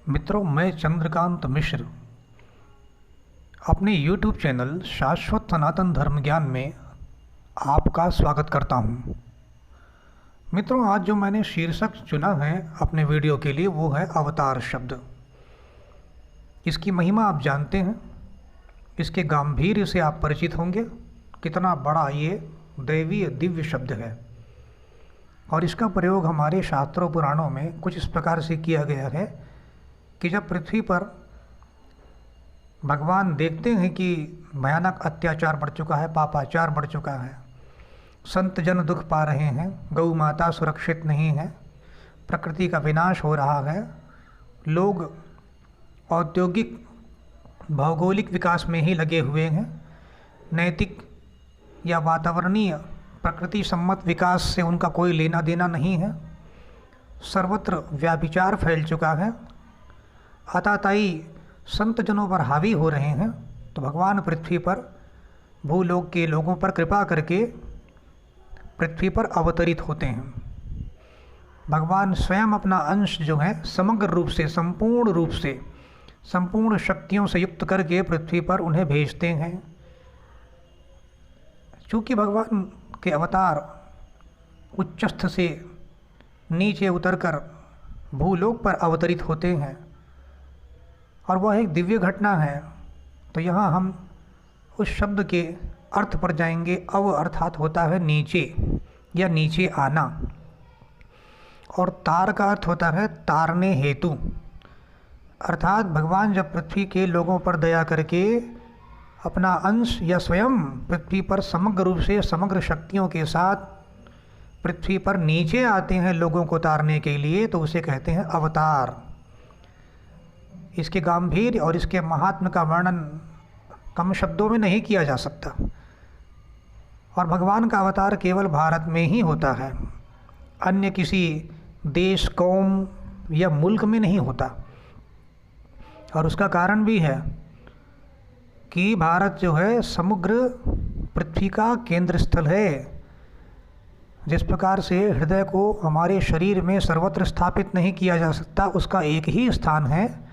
मित्रों, मैं चंद्रकांत मिश्र अपने YouTube चैनल शाश्वत सनातन धर्म ज्ञान में आपका स्वागत करता हूं। मित्रों, आज जो मैंने शीर्षक चुना है अपने वीडियो के लिए वो है अवतार शब्द। इसकी महिमा आप जानते हैं, इसके गांभीर्य से आप परिचित होंगे। कितना बड़ा ये दैवीय दिव्य शब्द है और इसका प्रयोग हमारे शास्त्रों पुराणों में कुछ इस प्रकार से किया गया है कि जब पृथ्वी पर भगवान देखते हैं कि भयानक अत्याचार बढ़ चुका है, पापाचार बढ़ चुका है, संत जन दुख पा रहे हैं, गौ माता सुरक्षित नहीं है, प्रकृति का विनाश हो रहा है, लोग औद्योगिक भौगोलिक विकास में ही लगे हुए हैं, नैतिक या वातावरणीय प्रकृति सम्मत विकास से उनका कोई लेना देना नहीं है, सर्वत्र व्याभिचार फैल चुका है, आताताई संत जनों पर हावी हो रहे हैं, तो भगवान पृथ्वी पर भूलोक के लोगों पर कृपा करके पृथ्वी पर अवतरित होते हैं। भगवान स्वयं अपना अंश जो है समग्र रूप से, संपूर्ण रूप से, संपूर्ण शक्तियों से युक्त करके पृथ्वी पर उन्हें भेजते हैं। चूँकि भगवान के अवतार उच्चस्थ से नीचे उतरकर भूलोक पर अवतरित होते हैं और वह एक दिव्य घटना है, तो यहाँ हम उस शब्द के अर्थ पर जाएंगे। अव अर्थात होता है नीचे या नीचे आना, और तार का अर्थ होता है तारने हेतु। अर्थात भगवान जब पृथ्वी के लोगों पर दया करके अपना अंश या स्वयं पृथ्वी पर समग्र रूप से समग्र शक्तियों के साथ पृथ्वी पर नीचे आते हैं लोगों को तारने के लिए, तो उसे कहते हैं अवतार। इसके गांभीर्य और इसके महात्म्य का वर्णन कम शब्दों में नहीं किया जा सकता, और भगवान का अवतार केवल भारत में ही होता है, अन्य किसी देश, कौम या मुल्क में नहीं होता। और उसका कारण भी है कि भारत जो है समग्र पृथ्वी का केंद्र स्थल है। जिस प्रकार से हृदय को हमारे शरीर में सर्वत्र स्थापित नहीं किया जा सकता, उसका एक ही स्थान है,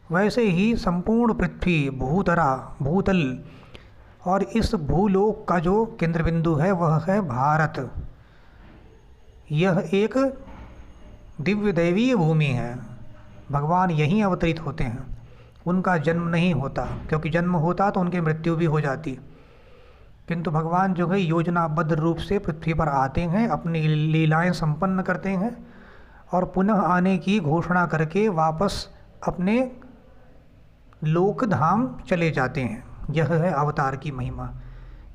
वैसे ही संपूर्ण पृथ्वी, भूतरा, भूतल और इस भूलोक का जो केंद्र बिंदु है वह है भारत। यह एक दिव्य दैवीय भूमि है। भगवान यहीं अवतरित होते हैं, उनका जन्म नहीं होता, क्योंकि जन्म होता तो उनकी मृत्यु भी हो जाती। किंतु भगवान जो है योजनाबद्ध रूप से पृथ्वी पर आते हैं, अपनी लीलाएं संपन्न करते हैं और पुनः आने की घोषणा करके वापस अपने लोक धाम चले जाते हैं। यह है अवतार की महिमा।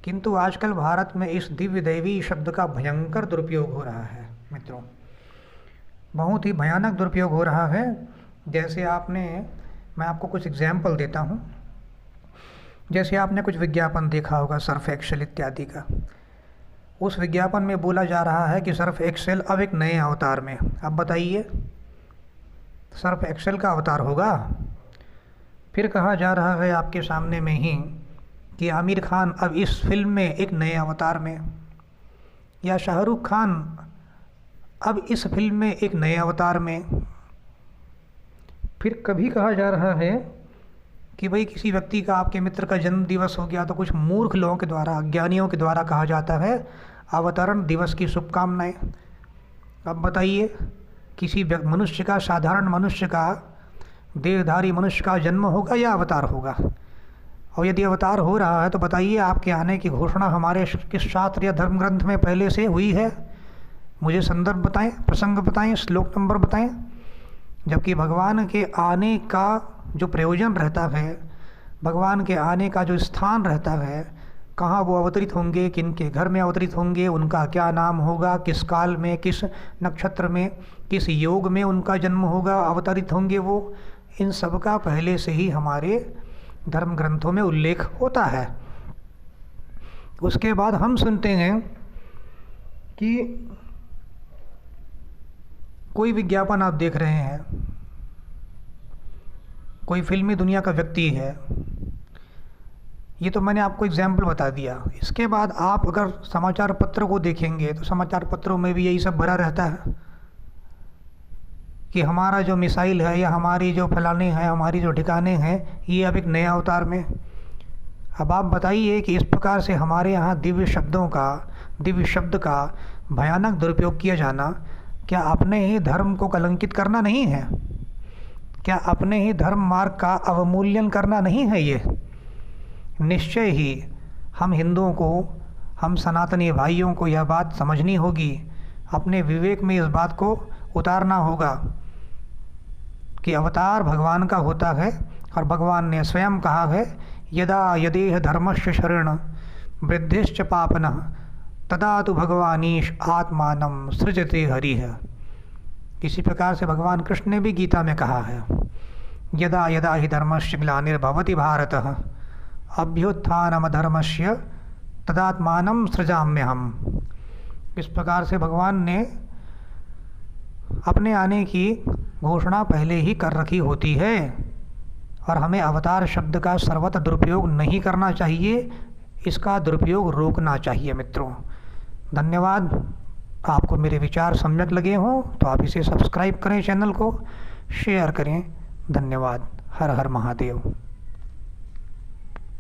किंतु आजकल भारत में इस दिव्य दैवी शब्द का भयंकर दुरुपयोग हो रहा है। मित्रों, बहुत ही भयानक दुरुपयोग हो रहा है। जैसे मैं आपको कुछ एग्जाम्पल देता हूँ। जैसे आपने कुछ विज्ञापन देखा होगा सर्फ एक्सेल इत्यादि का। उस विज्ञापन में बोला जा रहा है कि सर्फ एक्सेल अब एक नए अवतार में। अब बताइए, सर्फ एक्सेल का अवतार होगा? फिर कहा जा रहा है आपके सामने में ही कि आमिर खान अब इस फिल्म में एक नए अवतार में, या शाहरुख खान अब इस फिल्म में एक नए अवतार में। फिर कभी कहा जा रहा है कि भाई किसी व्यक्ति का, आपके मित्र का जन्म दिवस हो गया, तो कुछ मूर्ख लोगों के द्वारा, अज्ञानियों के द्वारा कहा जाता है अवतरण दिवस की शुभकामनाएं। अब बताइए, किसी मनुष्य का, साधारण मनुष्य का, देहधारी मनुष्य का जन्म होगा या अवतार होगा? और यदि अवतार हो रहा है तो बताइए, आपके आने की घोषणा हमारे किस शास्त्र या धर्म ग्रंथ में पहले से हुई है? मुझे संदर्भ बताएं, प्रसंग बताएं, श्लोक नंबर बताएं। जबकि भगवान के आने का जो प्रयोजन रहता है, भगवान के आने का जो स्थान रहता है, कहाँ वो अवतरित होंगे, किन के घर में अवतरित होंगे, उनका क्या नाम होगा, किस काल में, किस नक्षत्र में, किस योग में उनका जन्म होगा, अवतरित होंगे वो, इन सब का पहले से ही हमारे धर्म ग्रंथों में उल्लेख होता है। उसके बाद हम सुनते हैं कि कोई विज्ञापन आप देख रहे हैं, कोई फिल्मी दुनिया का व्यक्ति है, ये तो मैंने आपको एग्जाम्पल बता दिया। इसके बाद आप अगर समाचार पत्र को देखेंगे तो समाचार पत्रों में भी यही सब भरा रहता है। कि हमारा जो मिसाइल है या हमारी जो फलाने हैं, हमारी जो ठिकाने हैं, ये अब एक नए अवतार में। अब आप बताइए कि इस प्रकार से हमारे यहाँ दिव्य शब्द का भयानक दुरुपयोग किया जाना क्या अपने ही धर्म को कलंकित करना नहीं है? क्या अपने ही धर्म मार्ग का अवमूल्यन करना नहीं है ये? निश्चय ही हम हिंदुओं को, हम सनातनी भाइयों को यह बात समझनी होगी, अपने विवेक में इस बात को उतारना होगा कि अवतार भगवान का होता है और भगवान ने स्वयं कहा है, यदा यदेह धर्मस्य शरण वृद्धिश्च पापनः तदा तो भगवानीश आत्मानं सृजते हरिः। इसी प्रकार से भगवान कृष्ण ने भी गीता में कहा है, यदा यदा हि धर्मस्य ग्लानिर्भवति भारतः अभ्युत्थानमधर्मस्य तदात्मानं सृजाम्यहम्। इस प्रकार से भगवान ने अपने आने की घोषणा पहले ही कर रखी होती है और हमें अवतार शब्द का सर्वथा दुरुपयोग नहीं करना चाहिए, इसका दुरुपयोग रोकना चाहिए। मित्रों, धन्यवाद। आपको मेरे विचार सम्यक लगे हों तो आप इसे सब्सक्राइब करें, चैनल को शेयर करें। धन्यवाद। हर हर महादेव।